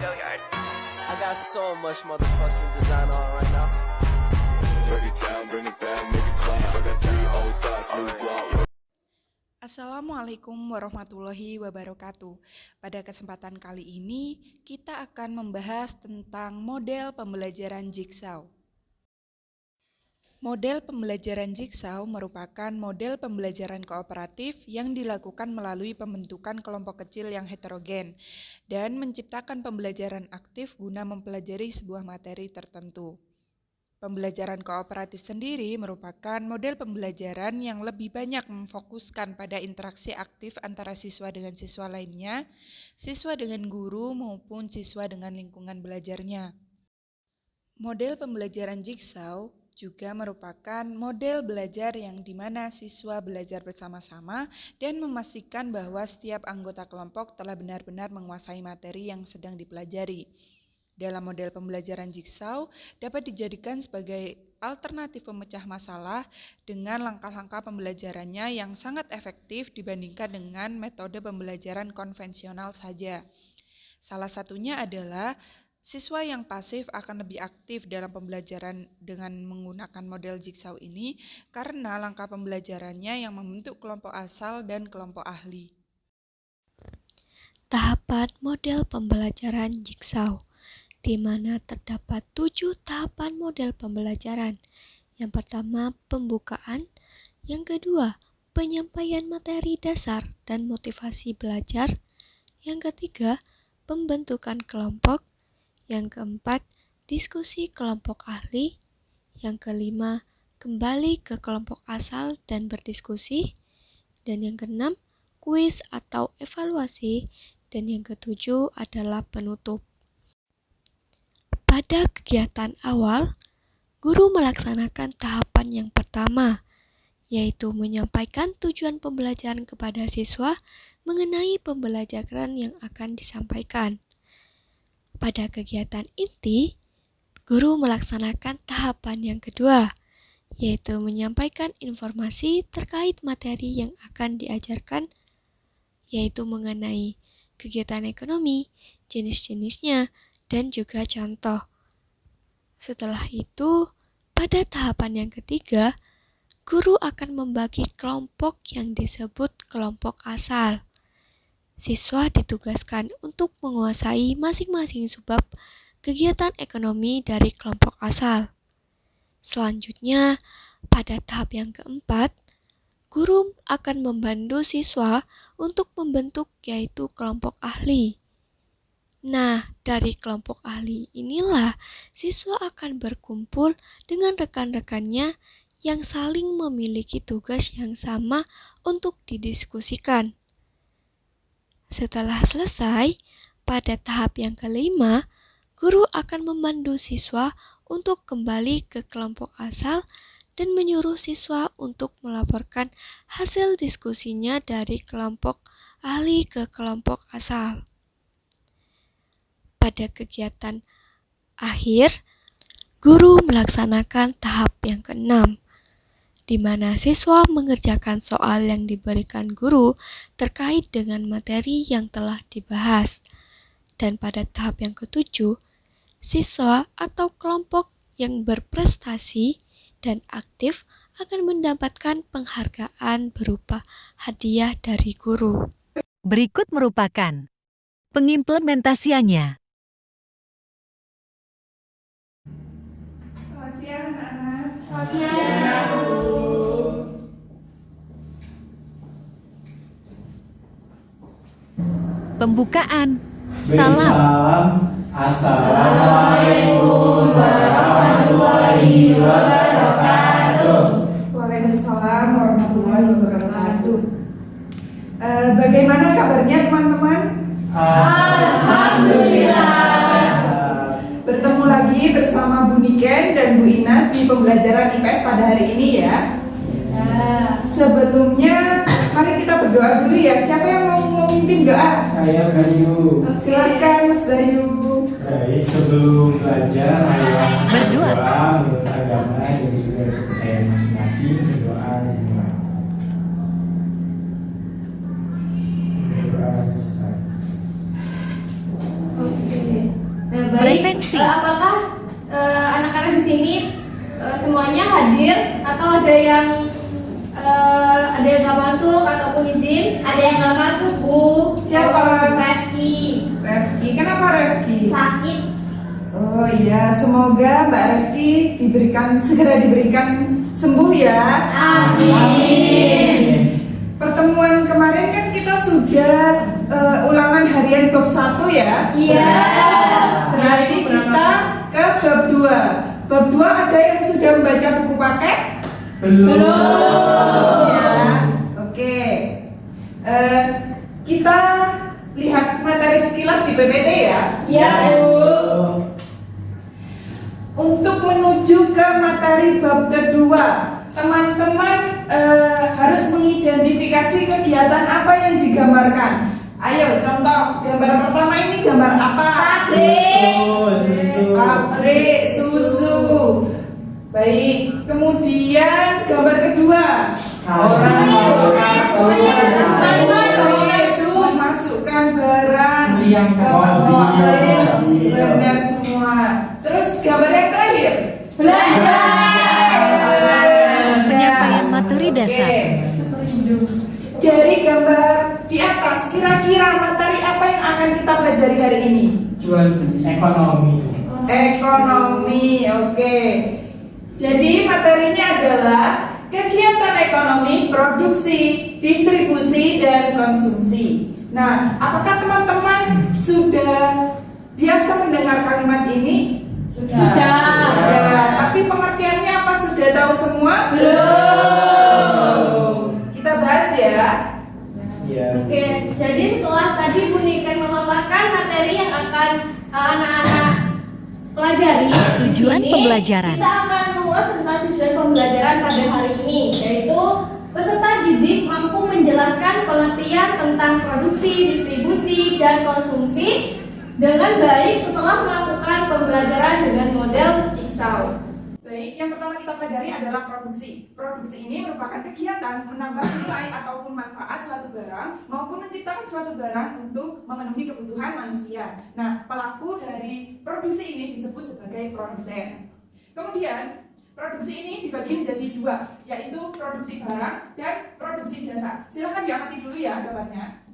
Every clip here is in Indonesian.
I got so much motherfucking design on right now. Bring it down, bring it back, make it clap. I got 3 old thoughts, new guap. Assalamualaikum warahmatullahi wabarakatuh. Pada kesempatan kali ini, kita akan membahas tentang model pembelajaran Jigsaw. Model pembelajaran Jigsaw merupakan model pembelajaran kooperatif yang dilakukan melalui pembentukan kelompok kecil yang heterogen dan menciptakan pembelajaran aktif guna mempelajari sebuah materi tertentu. Pembelajaran kooperatif sendiri merupakan model pembelajaran yang lebih banyak memfokuskan pada interaksi aktif antara siswa dengan siswa lainnya, siswa dengan guru maupun siswa dengan lingkungan belajarnya. Model pembelajaran Jigsaw juga merupakan model belajar yang dimana siswa belajar bersama-sama dan memastikan bahwa setiap anggota kelompok telah benar-benar menguasai materi yang sedang dipelajari. Dalam model pembelajaran Jigsaw dapat dijadikan sebagai alternatif pemecah masalah dengan langkah-langkah pembelajarannya yang sangat efektif dibandingkan dengan metode pembelajaran konvensional saja. Salah satunya adalah siswa yang pasif akan lebih aktif dalam pembelajaran dengan menggunakan model Jigsaw ini karena langkah pembelajarannya yang membentuk kelompok asal dan kelompok ahli. Tahapan model pembelajaran Jigsaw, di mana terdapat 7 tahapan model pembelajaran. Yang pertama, pembukaan. Yang kedua, penyampaian materi dasar dan motivasi belajar. Yang ketiga, pembentukan kelompok. Yang keempat, diskusi kelompok ahli. Yang kelima, kembali ke kelompok asal dan berdiskusi. Dan yang keenam, kuis atau evaluasi. Dan yang ketujuh adalah penutup. Pada kegiatan awal, guru melaksanakan tahapan yang pertama, yaitu menyampaikan tujuan pembelajaran kepada siswa mengenai pembelajaran yang akan disampaikan. Pada kegiatan inti, guru melaksanakan tahapan yang kedua, yaitu menyampaikan informasi terkait materi yang akan diajarkan, yaitu mengenai kegiatan ekonomi, jenis-jenisnya, dan juga contoh. Setelah itu, pada tahapan yang ketiga, guru akan membagi kelompok yang disebut kelompok asal. Siswa ditugaskan untuk menguasai masing-masing subbab kegiatan ekonomi dari kelompok asal. Selanjutnya, pada tahap yang keempat, guru akan membantu siswa untuk membentuk yaitu kelompok ahli. Nah, dari kelompok ahli inilah siswa akan berkumpul dengan rekan-rekannya yang saling memiliki tugas yang sama untuk didiskusikan. Setelah selesai, pada tahap yang kelima, guru akan memandu siswa untuk kembali ke kelompok asal dan menyuruh siswa untuk melaporkan hasil diskusinya dari kelompok ahli ke kelompok asal. Pada kegiatan akhir, guru melaksanakan tahap yang keenam, di mana siswa mengerjakan soal yang diberikan guru terkait dengan materi yang telah dibahas. Dan pada tahap yang ketujuh, siswa atau kelompok yang berprestasi dan aktif akan mendapatkan penghargaan berupa hadiah dari guru. Berikut merupakan pengimplementasiannya. Selamat siang anak-anak. Selamat siang, Bu. Pembukaan. Salam. Assalamualaikum warahmatullahi wabarakatuh. Waalaikumsalam warahmatullahi wabarakatuh. Bagaimana kabarnya teman-teman? Alhamdulillah. Bertemu lagi bersama Bu Niken dan Bu Inas di pembelajaran IPS pada hari ini ya. Sebelumnya, mari kita berdoa dulu ya. Siapa yang mau memimpin doa? Saya Bayu. Silakan Mas Bayu. Baik, sebelum belajar, marilah Berdoa. menurut agama dan juga kepercayaan masing-masing. Berdoa. Berdoa selesai. Oke. Presensi. Apakah anak-anak di sini semuanya hadir atau ada yang nggak masuk ataupun izin? Ada yang nggak masuk, Bu. Siapa? Refki. Refki, kenapa Refki? Sakit. Oh iya, semoga Mbak Refki segera diberikan sembuh ya. Amin. Pertemuan kemarin kan kita sudah ulangan harian bab 1 ya. Iya. Berarti kita ke bab 2. Bab 2 ada yang sudah membaca buku paket? Belum. Ya. Oke. Kita lihat materi sekilas di PPT ya. Iya, Bu. Untuk menuju ke materi bab kedua, teman-teman harus mengidentifikasi kegiatan apa yang digambarkan. Ayo, contoh gambar pertama ini gambar apa? Pabrik susu. Baik. Kemudian gambar kedua. Memasukkan barang. Benar semua. Terus gambar yang terakhir. Penyampaian materi dasar. Dari gambar di atas, kira-kira materi apa yang akan kita pelajari hari ini? Ekonomi, oke. Jadi materinya adalah kegiatan ekonomi, produksi, distribusi, dan konsumsi. Nah, apakah teman-teman sudah biasa mendengar kalimat ini? Sudah. Tapi pengertiannya apa? Sudah tahu semua? Belum. Kita bahas ya. Oke, jadi setelah tadi Bu Niken memaparkan materi yang akan anak-anak pelajari, Tujuan di sini pembelajaran. Kita akan mengulas tentang tujuan pembelajaran pada hari ini, yaitu peserta didik mampu menjelaskan pengertian tentang produksi, distribusi, dan konsumsi dengan baik setelah melakukan pembelajaran dengan model Jigsaw. Baik, yang pertama kita pelajari adalah produksi. Produksi ini merupakan kegiatan menambah nilai ataupun manfaat suatu barang maupun menciptakan suatu barang untuk memenuhi kebutuhan manusia. Nah, pelaku dari produksi ini disebut sebagai produsen. Kemudian, produksi ini dibagi menjadi dua, yaitu produksi barang dan produksi jasa. Silahkan diamati dulu ya gambarnya.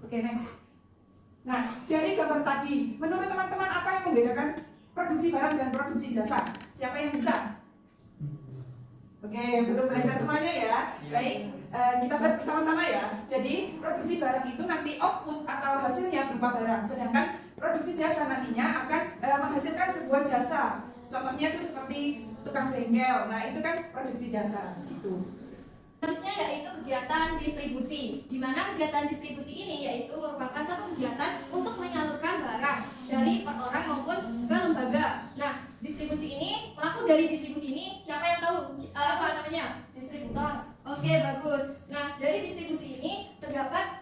Oke, next. Nah, dari gambar tadi, menurut teman-teman apa yang membedakan produksi barang dan produksi jasa? Siapa yang bisa? Oke, belum belajar semuanya ya. Baik, kita bahas bersama-sama ya. Jadi, produksi barang itu nanti output atau hasilnya berupa barang, sedangkan produksi jasa nantinya akan menghasilkan sebuah jasa. Contohnya itu seperti tukang bengkel. Nah, itu kan produksi jasa gitu. Selanjutnya yaitu kegiatan distribusi, di mana kegiatan distribusi ini yaitu merupakan satu kegiatan untuk menyalurkan barang dari per orang maupun ke lembaga. Nah, distribusi ini, pelaku dari distribusi ini siapa yang tahu apa namanya? Distributor. Oke, bagus. Nah, dari distribusi ini terdapat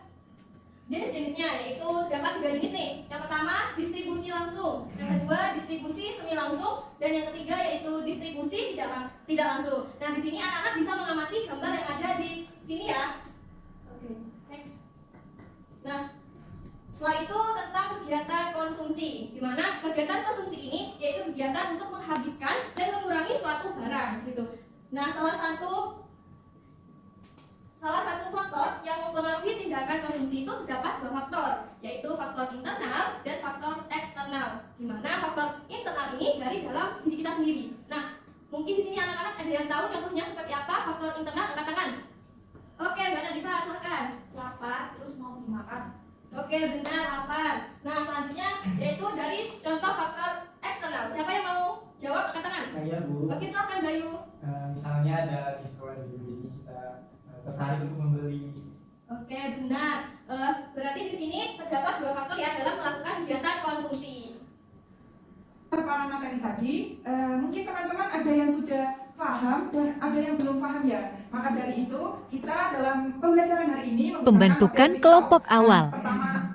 jenis-jenisnya, yaitu terdapat 3 jenis nih. Yang pertama, distribusi langsung. Yang kedua, distribusi semi langsung, dan yang ketiga yaitu distribusi tidak langsung. Nah, di sini anak-anak bisa mengamati gambar yang ada di sini ya. Oke, next. Nah, setelah itu tentang kegiatan konsumsi, di mana kegiatan konsumsi ini yaitu kegiatan untuk menghabiskan dan mengurangi suatu barang gitu. Nah, salah satu faktor yang mempengaruhi tindakan konsumsi itu terdapat 2 faktor, yaitu faktor internal dan faktor eksternal. Di mana faktor internal ini dari dalam diri kita sendiri. Nah, mungkin di sini anak-anak ada yang tahu contohnya seperti apa faktor internal? Angkat tangan. Oke, Mbak Nadifa, silakan. Lapar, terus mau dimakan. Oke, benar, lapar. Nah, selanjutnya yaitu dari contoh faktor eksternal. Siapa yang mau jawab? Angkat tangan. Saya, Bu. Oke, silakan Bayu. Misalnya ada diskon jadi kita tertarik untuk membeli. Oke, benar. Berarti di sini terdapat 2 faktor ya dalam melakukan kegiatan konsumsi. Para materi tadi, mungkin teman-teman ada yang sudah paham dan ada yang belum paham ya. Maka dari itu, kita dalam pembelajaran hari ini Pembentukan kelompok awal.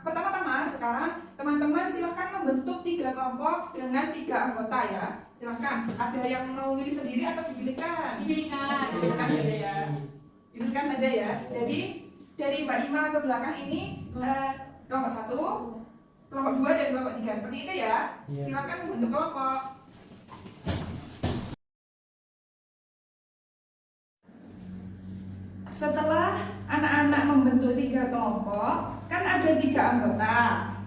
Pertama-tama sekarang teman-teman silahkan membentuk 3 kelompok dengan 3 anggota ya. Silahkan. Ada yang mau milih sendiri atau dipilihkan? Dipilihkan. Dipilihkan saja ya. Dipilihkan saja ya. Jadi dari Mbak Ima ke belakang ini kelompok 1, kelompok 2 dan kelompok 3. Seperti itu ya. Iya. Silakan membentuk kelompok. Setelah anak-anak membentuk 3 kelompok, kan ada 3 anggota.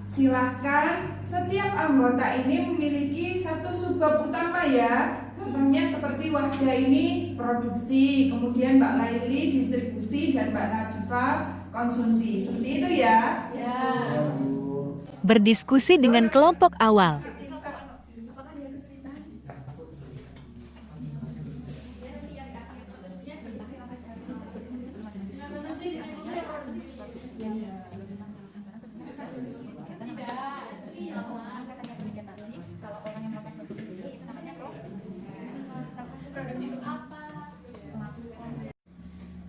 Silahkan setiap anggota ini memiliki satu subbab utama ya. Contohnya seperti Wahda ini produksi, kemudian Mbak Laili distribusi, dan Mbak Nadifa konsumsi. Seperti itu ya. Ya. Ya, Bu. Berdiskusi dengan kelompok awal. Apakah dia kesulitan?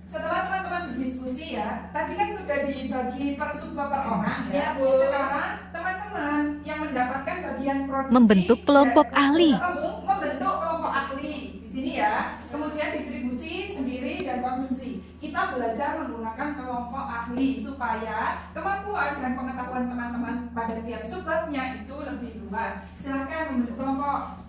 Setelah teman-teman berdiskusi ya, tadi kan sudah dibagi per subbab per orang ya. Ya, Bu. Sekarang teman-teman yang mendapatkan bagian produksi Membentuk kelompok ahli. Membentuk kelompok ahli di sini ya. Kemudian distribusi sendiri dan konsumsi. Kita belajar menggunakan kelompok ahli supaya kemampuan dan pengetahuan teman-teman pada setiap subbabnya itu lebih luas. Silakan membentuk kelompok.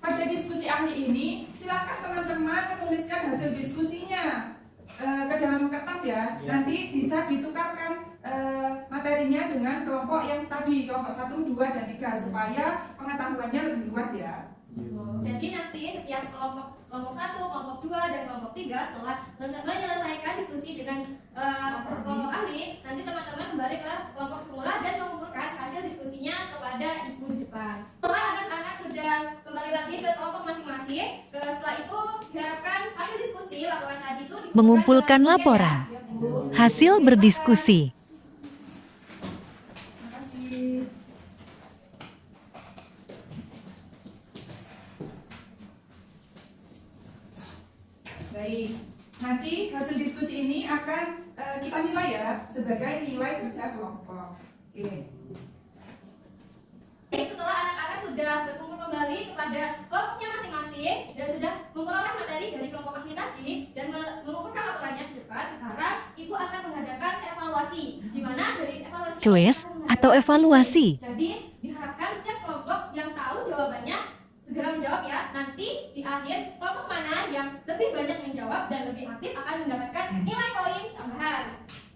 Pada diskusi ahli ini, silakan teman-teman menuliskan hasil diskusinya ke dalam kertas ya. Nanti bisa ditukarkan materinya dengan kelompok yang tadi, kelompok 1, 2, dan 3 supaya pengetahuannya lebih luas ya. Jadi nanti setiap kelompok 1, kelompok 2, dan kelompok 3 setelah menyelesaikan diskusi dengan kelompok ahli, nanti teman-teman kembali ke kelompok semula dan mengumpulkan hasil diskusinya kepada ibu di depan. Setelah anak-anak sudah kembali lagi ke kelompok masing-masing, setelah itu diharapkan hasil diskusi laporan tadi itu Mengumpulkan ke laporan. ya, Bu. Hasil berdiskusi. Terima kasih. Baik, nanti hasil diskusi ini akan kita nilai ya sebagai nilai kerja kelompok. Oke. Setelah anak-anak sudah berkumpul kembali kepada kelompoknya masing-masing dan sudah memperoleh materi dari kelompok ahli tadi dan mengumpulkan laporannya ke depan, sekarang ibu akan mengadakan evaluasi, di mana dari evaluasi Quiz atau evaluasi. Jadi diharapkan setiap kelompok yang tahu jawabannya segera menjawab ya. Nanti di akhir kelompok mana yang lebih banyak menjawab dan lebih aktif akan mendapatkan nilai poin tambahan.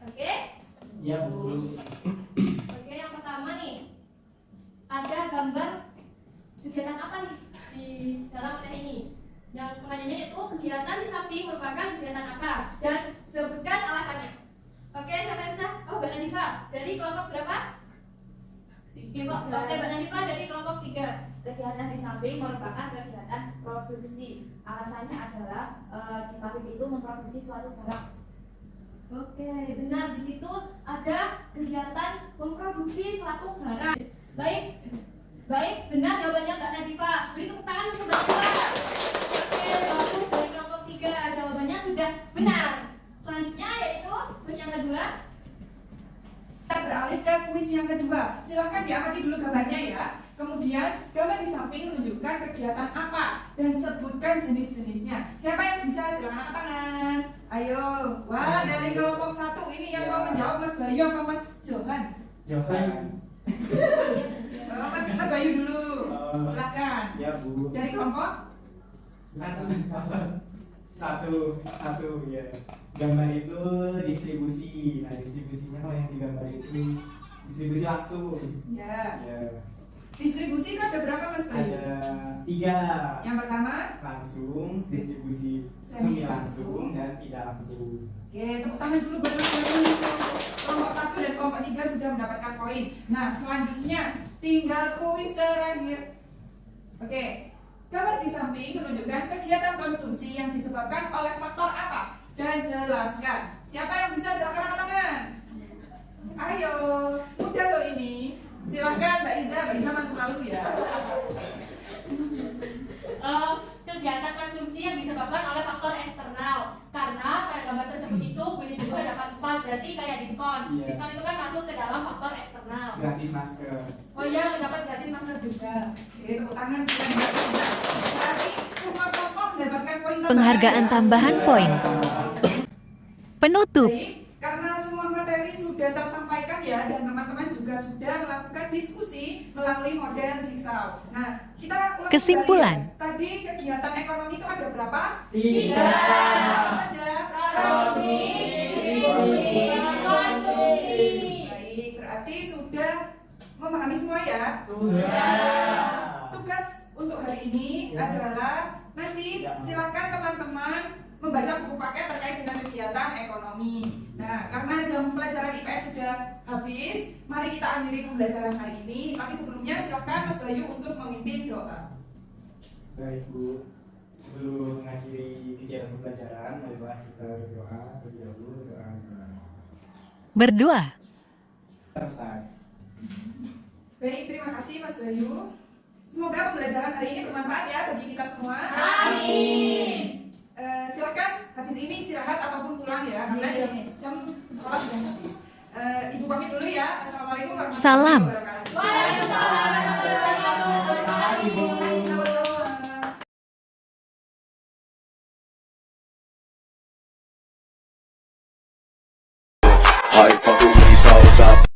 Oke? Ya, Bu. Oke, yang pertama nih, ada gambar kegiatan apa nih di dalam materi ini? Yang pertanyaannya itu kegiatan di samping merupakan kegiatan apa dan sebutkan alasannya. Oke, siapa yang bisa? Oh, Mbak Nadifa dari kelompok berapa? Kelompok. Oke, Mbak Nadifa dari kelompok 3. Kegiatan di samping merupakan kegiatan produksi. Alasannya adalah di pabrik itu memproduksi suatu barang. Oke, benar, di situ ada kegiatan memproduksi suatu barang. Baik, benar jawabannya Mbak Nadifa. Beri tepuk tangan untuk Mbak Nadifa. Oke, bagus, dari kelompok 3 jawabannya sudah benar. Selanjutnya yaitu kuis yang kedua. Kita beralih ke kuis yang kedua. Silahkan diamati dulu gambarnya ya. Kemudian gambar di samping menunjukkan kegiatan apa dan sebutkan jenis-jenisnya. Siapa yang bisa? Silakan angkat tangan. Ayo. Wah, dari kelompok 1 ini yang mau menjawab Mas Bayu apa Mas Johan? Johan. Mas Bayu dulu. Silakan. Ya, Bu. Dari kelompok satu ya. Gambar itu distribusi. Nah, distribusinya kalau yang digambar itu distribusi langsung. ya. Ya. Distribusi itu ada berapa Mas Bayu? Ada 3. Yang pertama, Langsung, distribusi semi langsung dan tidak langsung. oke, tepuk tangan dulu buat Mas Bayu. Kelompok 1 dan kelompok 3 sudah mendapatkan poin. Nah, selanjutnya tinggal kuis terakhir. Oke, gambar di samping menunjukkan kegiatan konsumsi yang disebabkan oleh faktor apa? Dan jelaskan. Siapa yang bisa? Silakan angkat tangan. Ayo, mudah loh ini. Silahkan Mbak Iza maju lalu ya. Kegiatan konsumsi yang disebabkan oleh faktor eksternal. Karena pada gambar tersebut itu beli 2 dapat 4, berarti kayak diskon. Iya. Diskon itu kan masuk ke dalam faktor eksternal. Gratis masker. Oh iya, dapat gratis masker juga. Oke, tepuk tangan buat Mbak Iza. Berarti semua Penghargaan tambahan poin. Penutup. Baik, karena semua materi sudah tersampaikan ya, dan teman-teman juga sudah melakukan diskusi melalui model Jigsaw. Nah, kita ulang Kesimpulan. kembali ya. Tadi kegiatan ekonomi itu ada berapa? 3. Apa saja? Produksi, distribusi, konsumsi. Baik, berarti sudah memahami semua ya? Sudah. Tugas untuk hari ini adalah nanti silakan teman-teman membaca buku paket terkait dengan kegiatan ekonomi. Nah, karena jam pelajaran IPS sudah habis, mari kita akhiri pembelajaran hari ini. Tapi sebelumnya silakan Mas Bayu untuk memimpin doa. Baik Bu, sebelum mengakhiri kegiatan pembelajaran, marilah kita berdoa terlebih dahulu. Berdoa. Selesai. Baik, terima kasih Mas Bayu. Semoga pembelajaran hari ini bermanfaat ya bagi kita semua. Amin. Silakan habis ini istirahat ataupun pulang ya, karena jam sekolah sudah habis. Ibu pamit dulu ya. Assalamualaikum warahmatullahi Salam. wabarakatuh. Waalaikumsalam warahmatullahi wabarakatuh. Terima kasih, Bu. Sama-sama. How you fucking with these hoes up?